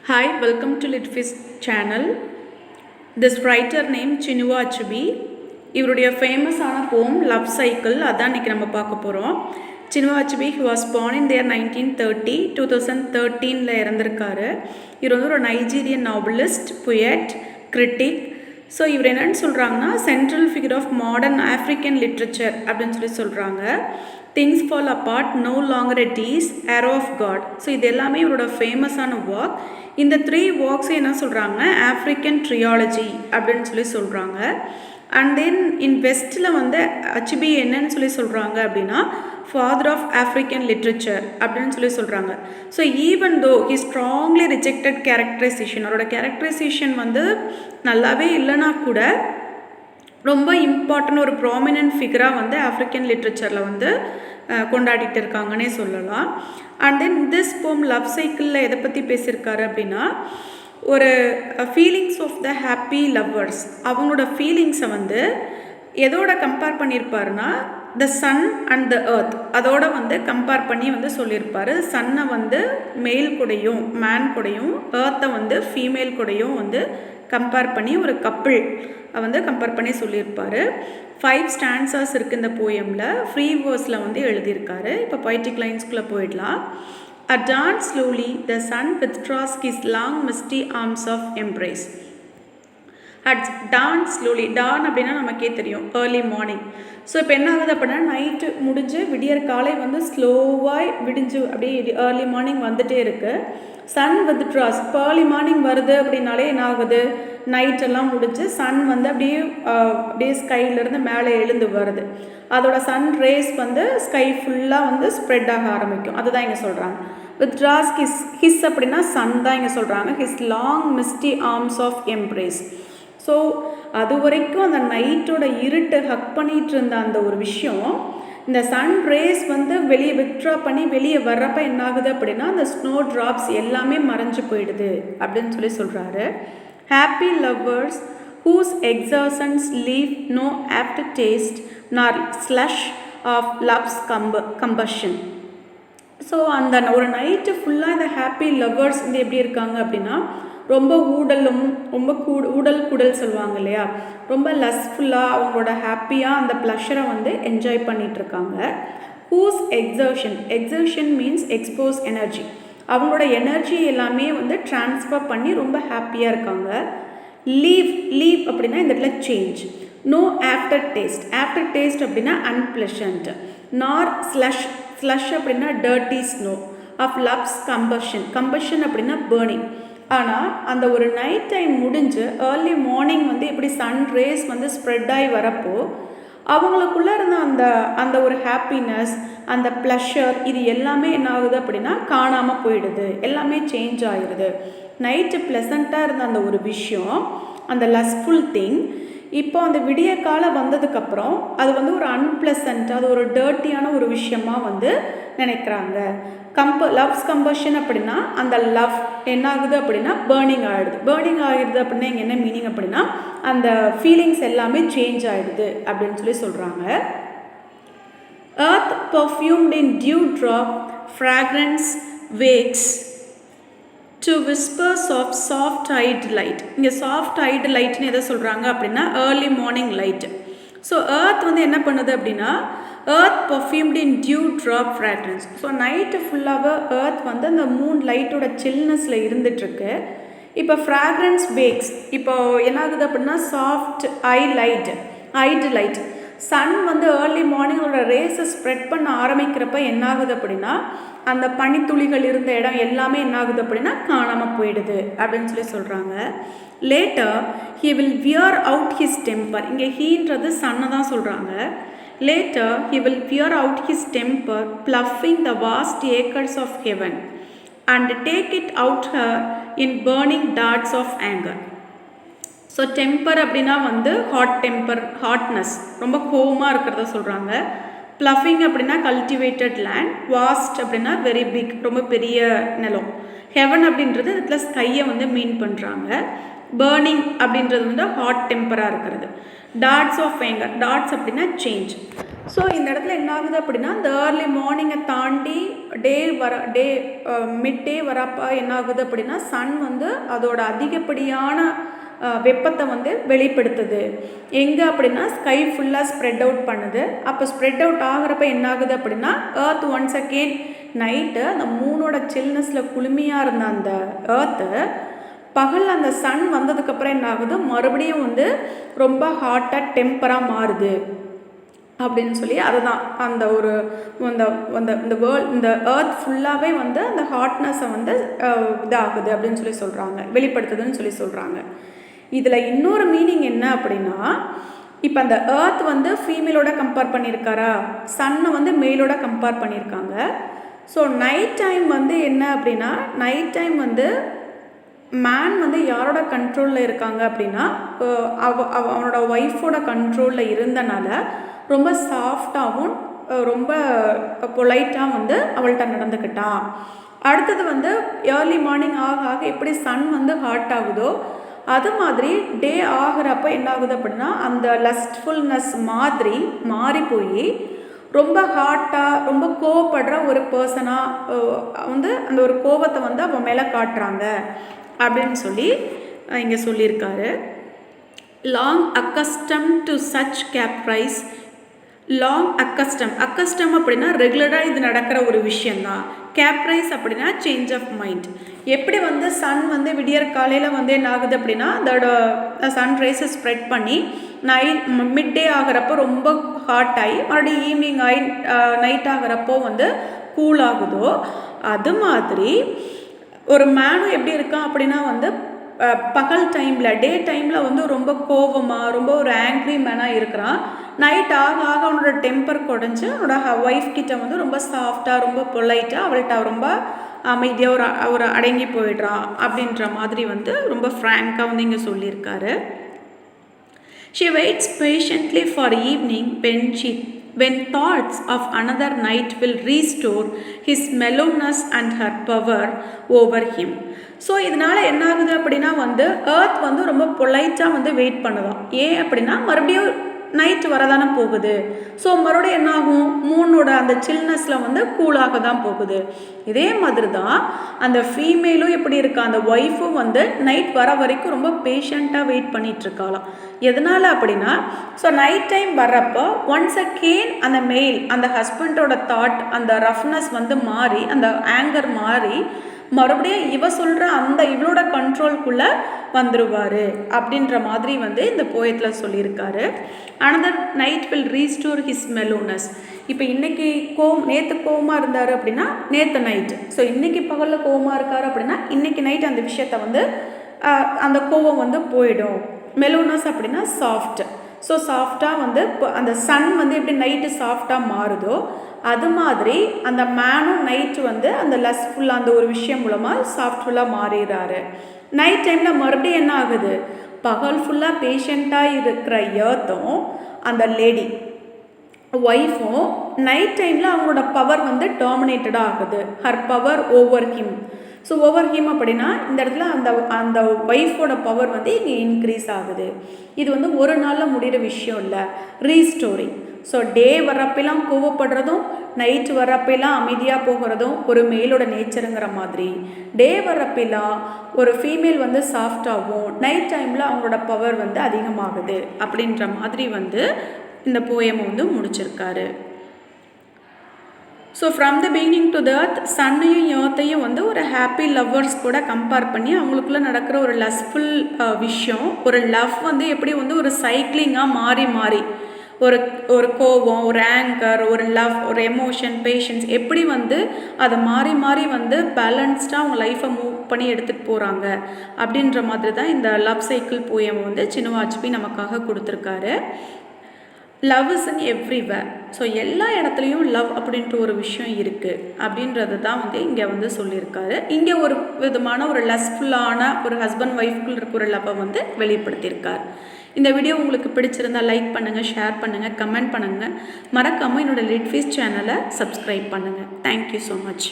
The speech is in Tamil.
Hi, welcome to Litfish channel. This writer named Chinua Achebe. இவருடைய ஃபேமஸான போம் லவ் சைக்கிள் அதான் இன்றைக்கி நம்ம பார்க்க போகிறோம். Chinua Achebe he was born in their 1930 2013 இறந்திருக்காரு. இவர் வந்து ஒரு Nigerian novelist, poet, critic. So இவர் என்னென்னு சொல்கிறாங்கன்னா central figure of modern African literature அப்படின்னு சொல்கிறாங்க. Things fall apart, no longer at ease, arrow of God. So இது எல்லாமே இவரோட ஃபேமஸான ஒர்க். இந்த 3 ஒர்க்ஸை என்ன சொல்கிறாங்க, ஆஃப்ரிக்கன் ட்ரியாலஜி அப்படின்னு சொல்கிறாங்க. அண்ட் தென் இன் வெஸ்ட்டில் வந்து அச்சுபி என்னன்னு சொல்கிறாங்க அப்படின்னா ஃபாதர் ஆஃப் ஆஃப்ரிக்கன் லிட்ரேச்சர் அப்படின்னு சொல்கிறாங்க. So even though he strongly rejected characterisation, அவரோட கேரக்டரைசேஷன் வந்து நல்லாவே இல்லைனா கூட ரொம்ப இம்பார்ட்டன்ட் ஒரு ப்ராமினன்ட் ஃபிகராக வந்து ஆஃப்ரிக்கன் லிட்ரேச்சரில் வந்து கொண்டாடிட்டு இருக்காங்கன்னே சொல்லலாம். And then this poem love சைக்கிளில் எதை பற்றி பேசியிருக்காரு அப்படின்னா ஒரு feelings of the happy lovers, அவங்களோட ஃபீலிங்ஸை வந்து எதோட கம்பேர் பண்ணியிருப்பாருன்னா the sun and the earth, அதோட வந்து கம்பேர் பண்ணி வந்து சொல்லியிருப்பார். சன்னை வந்து மேல் கூடையும் மேன் கூடையும், எர்த்தை வந்து ஃபீமேல் கூடையும் வந்து கம்பேர் பண்ணி ஒரு கப்பிள் வந்து கம்பேர் பண்ணி சொல்லியிருப்பார். 5 ஸ்டான்சர்ஸ் இருக்குது இந்த போயமில். ஃப்ரீ வேர்ஸில் வந்து எழுதியிருக்காரு. இப்போ பொய்டிக் லைன்ஸ்குள்ளே போயிடலாம். At dawn slowly, the sun withdraws his long misty arms of embrace. At dawn slowly, dawn அப்படின்னா நமக்கே தெரியும் ஏர்லி மார்னிங். ஸோ இப்போ என்ன ஆகுது அப்படின்னா நைட்டு முடிஞ்சு விடியற் காலை வந்து ஸ்லோவாக விடிஞ்சு அப்படியே ஏர்லி மார்னிங் வந்துகிட்டே இருக்குது. சன் வித்ட்ராஸ், இப்போ ஏர்லி மார்னிங் வருது அப்படின்னாலே என்ன ஆகுது, நைட்டெல்லாம் முடிஞ்சு சன் வந்து அப்படியே ஸ்கைலேருந்து மேலே எழுந்து வருது. அதோட சன் ரேஸ் வந்து ஸ்கை ஃபுல்லாக வந்து ஸ்ப்ரெட் ஆக ஆரம்பிக்கும். அதுதான் இங்கே சொல்கிறாங்க. வித்ட்ராஸ் ஹிஸ் அப்படின்னா சன் தான் இங்கே சொல்கிறாங்க. His long misty arms of embrace. So அது வரைக்கும் அந்த நைட்டோட இருட்டு ஹக் பண்ணிகிட்டு இருந்த அந்த ஒரு விஷயம் இந்த சன் ரேஸ் வந்து வெளியே வித்ட்ரா பண்ணி வெளியே வர்றப்ப என்ன ஆகுது அப்படின்னா அந்த ஸ்னோ ட்ராப்ஸ் எல்லாமே மறைஞ்சு போயிடுது அப்படின்னு சொல்கிறாரு. Happy lovers whose exertions leave no aftertaste nor slush of love's combustion. So அந்த ஒரு நைட்டு ஃபுல்லாக இந்த ஹாப்பி லவ்வர்ஸ் வந்து எப்படி இருக்காங்க அப்படின்னா ரொம்ப ஊடல் குடல் சொல்லுவாங்க இல்லையா, ரொம்ப லஸ்ஃபுல்லாக அவங்களோட ஹாப்பியாக அந்த ப்ளஷரை வந்து என்ஜாய் பண்ணிகிட்ருக்காங்க. Whose exertion means expose energy, அவங்களோட எனர்ஜி எல்லாமே வந்து ட்ரான்ஸ்ஃபர் பண்ணி ரொம்ப ஹாப்பியாக இருக்காங்க. லீவ் அப்படின்னா இந்த இடத்துல சேஞ்ச். நோ ஆஃப்டர் டேஸ்ட் அப்படின்னா அன்பிளசன்ட். நார் ஸ்லஷ் அப்படின்னா dirty snow. Of loves combustion அப்படின்னா பேர்னிங். ஆனால் அந்த ஒரு நைட் டைம் முடிஞ்சு ஏர்லி மார்னிங் வந்து இப்படி சன் ரேஸ் வந்து ஸ்ப்ரெட் ஆகி வரப்போ அவங்களுக்குள்ளே இருந்த அந்த ஒரு ஹாப்பினஸ், அந்த ப்ளஷர், இது எல்லாமே என்ன ஆகுது அப்படின்னா காணாமல் போயிடுது, எல்லாமே சேஞ்ச் ஆகிடுது. நைட்டு ப்ளசண்ட்டாக இருந்த அந்த ஒரு விஷயம், அந்த லஸ்ஃபுல் திங், இப்போ அந்த விடிய காலம் வந்ததுக்கப்புறம் அது வந்து ஒரு அன்பிளசன்ட், அது ஒரு டர்ட்டியான ஒரு விஷயமாக வந்து நினைக்கிறாங்க. லவ்ஸ் கம்பஷன் அப்படின்னா அந்த லவ் என்ன ஆகுது அப்படின்னா பேர்னிங் ஆகிடுது அப்படின்னா இங்கே என்ன மீனிங் அப்படின்னா அந்த ஃபீலிங்ஸ் எல்லாமே சேஞ்ச் ஆகிடுது அப்படின்னு சொல்கிறாங்க. Earth perfumed in dew drop fragrance wakes to whispers of soft eyed light. இங்கே சாஃப்ட் ஐட் லைட்னு எதை சொல்கிறாங்க அப்படின்னா early morning light. So earth வந்து என்ன பண்ணுது அப்படின்னா earth perfumed in dew drop fragrance. So night ஃபுல்லாக எர்த் வந்து அந்த மூன் லைட்டோட சில்னஸில் இருந்துகிட்ருக்கு. இப்போ ஃப்ராக்ரன்ஸ் வேக்ஸ், இப்போ என்ன ஆகுது அப்படின்னா சாஃப்ட் ஐட் லைட். சன் வந்து ஏர்லி மார்னிங்கோட ரேஸை ஸ்ப்ரெட் பண்ண ஆரம்பிக்கிறப்ப என்ன ஆகுது அப்படின்னா அந்த பனித்துளிகள் இருந்த இடம் எல்லாமே என்ன ஆகுது அப்படின்னா காணாமல் போயிடுது அப்படின்னு சொல்கிறாங்க. Later he will wear out his temper. இங்கே ஹீன்றது சன்னை தான் சொல்கிறாங்க. Later, he will wear out his temper, ploughing the vast acres of heaven, and take it out her in burning darts of anger. So temper அப்படின்னா வந்து ஹாட்னஸ், ரொம்ப கோவமாக இருக்கிறத சொல்கிறாங்க. ப்ளஃபிங் அப்படின்னா கல்டிவேட்டட் லேண்ட், வாஸ்ட் அப்படின்னா வெரி பிக், ரொம்ப பெரிய நிலம். ஹெவன் அப்படின்றது இடத்துல ஸ்கையை வந்து மீன் பண்ணுறாங்க. பேர்னிங் அப்படின்றது வந்து ஹாட் டெம்பராக இருக்கிறது. டாட்ஸ் ஆஃப் ஏங்கர், டாட்ஸ் அப்படின்னா சேஞ்ச். ஸோ இந்த இடத்துல என்ன ஆகுது அப்படின்னா இந்த ஏர்லி மார்னிங்கை தாண்டி மிட் டே வரப்போ என்ன ஆகுது அப்படின்னா சன் வந்து அதோட அதிகப்படியான வெப்பத்தை வந்து வெளிப்படுத்துது. எங்கே அப்படின்னா ஸ்கை ஃபுல்லாக ஸ்ப்ரெட் அவுட் பண்ணுது. அப்போ ஸ்ப்ரெட் அவுட் ஆகிறப்ப என்ன ஆகுது அப்படின்னா ஏர்த் ஒன்ஸ் அகெயின் நைட்டு அந்த மூனோட சில்னஸில் குளுமையாக இருந்த அந்த ஏர்த்து பகல் அந்த சன் வந்ததுக்கப்புறம் என்ன ஆகுது மறுபடியும் வந்து ரொம்ப ஹாட்டாக டெம்பராக மாறுது அப்படின்னு சொல்லி அதுதான் அந்த ஒரு இந்த வேர்ல்ட் இந்த ஏர்த் ஃபுல்லாகவே வந்து அந்த ஹாட்னஸை வந்து இதாகுது அப்படின்னு சொல்லி சொல்கிறாங்க, வெளிப்படுத்துதுன்னு சொல்லி சொல்கிறாங்க. இதில் இன்னொரு மீனிங் என்ன அப்படின்னா இப்போ அந்த ஏர்த் வந்து ஃபீமேலோட கம்பேர் பண்ணியிருக்காரா, சன்னை வந்து மேலோட கம்பேர் பண்ணியிருக்காங்க. ஸோ நைட் டைம் வந்து என்ன அப்படின்னா நைட் டைம் வந்து மேன் வந்து யாரோட கண்ட்ரோலில் இருக்காங்க அப்படின்னா அவனோட ஒய்ஃபோட கண்ட்ரோலில் இருந்தனால ரொம்ப சாஃப்டாகவும் ரொம்ப பொலைட்டாக வந்து அவள்கிட்ட நடந்துக்கிட்டான். அடுத்தது வந்து ஏர்லி மார்னிங் ஆக எப்படி சன் வந்து ஹாட் ஆகுதோ அது மாதிரி டே ஆகிறப்ப என்ன ஆகுது அப்படின்னா அந்த லஸ்ட்ஃபுல்னஸ் மாதிரி மாறி போய் ரொம்ப ஹாட்டாக ரொம்ப கோவப்படுற ஒரு பர்சனாக வந்து அந்த ஒரு கோபத்தை வந்து அவன் மேலே காட்டுறாங்க அப்படின்னு சொல்லி இங்கே சொல்லியிருக்காரு. Long accustomed to such Caprice, long accustomed அப்படின்னா ரெகுலராக இது நடக்கிற ஒரு விஷயந்தான். கேப்ரைஸ் அப்படின்னா சேஞ்ச் ஆஃப் மைண்ட். எப்படி வந்து சன் வந்து விடியற் காலையில் வந்து என்ன ஆகுது அப்படின்னா அதோட சன் ரேஸை ஸ்ப்ரெட் பண்ணி மிட் டே ஆகிறப்போ ரொம்ப ஹாட் ஆகி மறுபடியும் ஈவினிங் நைட் ஆகிறப்போ வந்து கூல் ஆகுதோ அது மாதிரி ஒரு மேனும் எப்படி இருக்கான் அப்படின்னா வந்து பகல் டைமில் டே டைமில் வந்து ரொம்ப கோபமாக ரொம்ப ஒரு ஆங்க்ரி மேனாக இருக்கிறான். நைட் ஆக அவனோட டெம்பர் குறைஞ்சி அவனோட ஒய்ஃப் கிட்ட வந்து ரொம்ப சாஃப்டாக ரொம்ப பொலைட்டாக அவள்கிட்ட ரொம்ப அமைதியாக ஒரு அடங்கி போயிடுறான் அப்படின்ற மாதிரி வந்து ரொம்ப ஃப்ராங்காக வந்து இங்கே சொல்லியிருக்காரு. She waits patiently for evening when thoughts of another night will restore his mellowness and her power over him. So இதனால் என்ன ஆகுது அப்படின்னா வந்து ஏர்த் வந்து ரொம்ப பொலைட்டாக வந்து வெயிட் பண்ணுதான். ஏன் அப்படின்னா மறுபடியும் நைட்டு வரதானே போகுது. ஸோ மறுபடியும் என்ன ஆகும் மூனோட அந்த சில்னஸில் வந்து கூலாக தான் போகுது. இதே மாதிரி தான் அந்த ஃபீமேலும் எப்படி இருக்கா அந்த ஒய்ஃபும் வந்து நைட் வர வரைக்கும் ரொம்ப பேஷண்ட்டாக வெயிட் பண்ணிகிட்ருக்காளாம். எதனால் அப்படின்னா ஸோ நைட் டைம் வர்றப்போ ஒன்ஸ் அகெயின் அந்த மெயில் அந்த ஹஸ்பண்டோட தாட் அந்த ரஃப்னஸ் வந்து மாறி அந்த ஆங்கர் மாறி மறுபடியும் இவ சொல்கிற அந்த இவளோட கண்ட்ரோல்குள்ளே வந்துடுவார் அப்படின்ற மாதிரி வந்து இந்த போயத்தில் சொல்லியிருக்காரு. Another night will restore his mellowness. இப்போ இன்றைக்கி நேற்று கோவமாக இருந்தார் அப்படின்னா நேற்று நைட்டு, ஸோ இன்றைக்கி பகலில் கோவமாக இருக்கார் அப்படின்னா இன்றைக்கி நைட் அந்த விஷயத்தை வந்து அந்த கோவம் வந்து போயிடும். மெலோனஸ் அப்படின்னா சாஃப்ட். ஸோ சாஃப்டாக வந்து அந்த சன் வந்து எப்படி நைட்டு சாஃப்டாக மாறுதோ அது மாதிரி அந்த மேனும் நைட்டு வந்து அந்த லஸ்ஃபுல்லாக அந்த ஒரு விஷயம் மூலமாக சாஃப்ட்ஃபுல்லாக மாறிடுறாரு. நைட் டைமில் மறுபடியும் என்ன ஆகுது பகல் ஃபுல்லாக பேஷண்ட்டாக இருக்கிற ஏர்த்தும் அந்த லேடி ஒய்ஃபும் நைட் டைமில் அவங்களோட பவர் வந்து டாமினேட்டடாக ஆகுது. Her power over him. So over him அப்படின்னா இந்த இடத்துல அந்த ஒய்ஃபோட பவர் வந்து இங்கே இன்க்ரீஸ் ஆகுது. இது வந்து ஒரு நாளில் முடிகிற விஷயம் இல்லை, ரீஸ்டோரிங். ஸோ டே வர்றப்பெல்லாம் கோவப்படுறதும் நைட் வர்றப்பெல்லாம் அமைதியாக போகிறதும் ஒரு மேலோட நேச்சருங்கிற மாதிரி டே வர்றப்பெல்லாம் ஒரு ஃபீமேல் வந்து சாஃப்டாகவும் நைட் டைமில் அவங்களோட பவர் வந்து அதிகமாகுது அப்படின்ற மாதிரி வந்து இந்த போயமை வந்து முடிச்சிருக்காரு. So from the beginning to the earth சன்னையும் ஏர்த்தையும் வந்து ஒரு ஹாப்பி லவ்வர்ஸ் கூட கம்பேர் பண்ணி அவங்களுக்குள்ளே நடக்கிற ஒரு லஸ்ஃபுல் விஷயம், ஒரு லவ் வந்து எப்படி வந்து ஒரு சைக்கிளிங்காக மாறி மாறி ஒரு கோபம், ஒரு ஆங்கர், ஒரு லவ், ஒரு எமோஷன், பேஷன்ஸ் எப்படி வந்து அதை மாறி மாறி வந்து பேலன்ஸ்டாக அவங்க லைஃப்பை மூவ் பண்ணி எடுத்துகிட்டு போகிறாங்க அப்படின்ற மாதிரி தான் இந்த லவ் சைக்கிள் போயம் வந்து சின்னுவாச்சுபி நமக்காக கொடுத்துருக்காரு. Love is in everywhere. So எல்லா இடத்துலையும் லவ் அப்படின்ற ஒரு விஷயம் இருக்குது அப்படின்றது தான் வந்து இங்கே வந்து சொல்லியிருக்காரு. இங்கே ஒரு விதமான ஒரு லஸ்ஃபுல்லான ஒரு ஹஸ்பண்ட் ஒய்ஃப்குள்ள இருக்கிற ஒரு லவ்வை வந்து வெளிப்படுத்தியிருக்கார். இந்த வீடியோ உங்களுக்கு பிடிச்சிருந்தால் லைக் பண்ணுங்கள், ஷேர் பண்ணுங்கள், கமெண்ட் பண்ணுங்கள். மறக்காமல் என்னோடய லிட்ஃபீஸ் சேனலை சப்ஸ்கிரைப் பண்ணுங்கள். Thank you so much.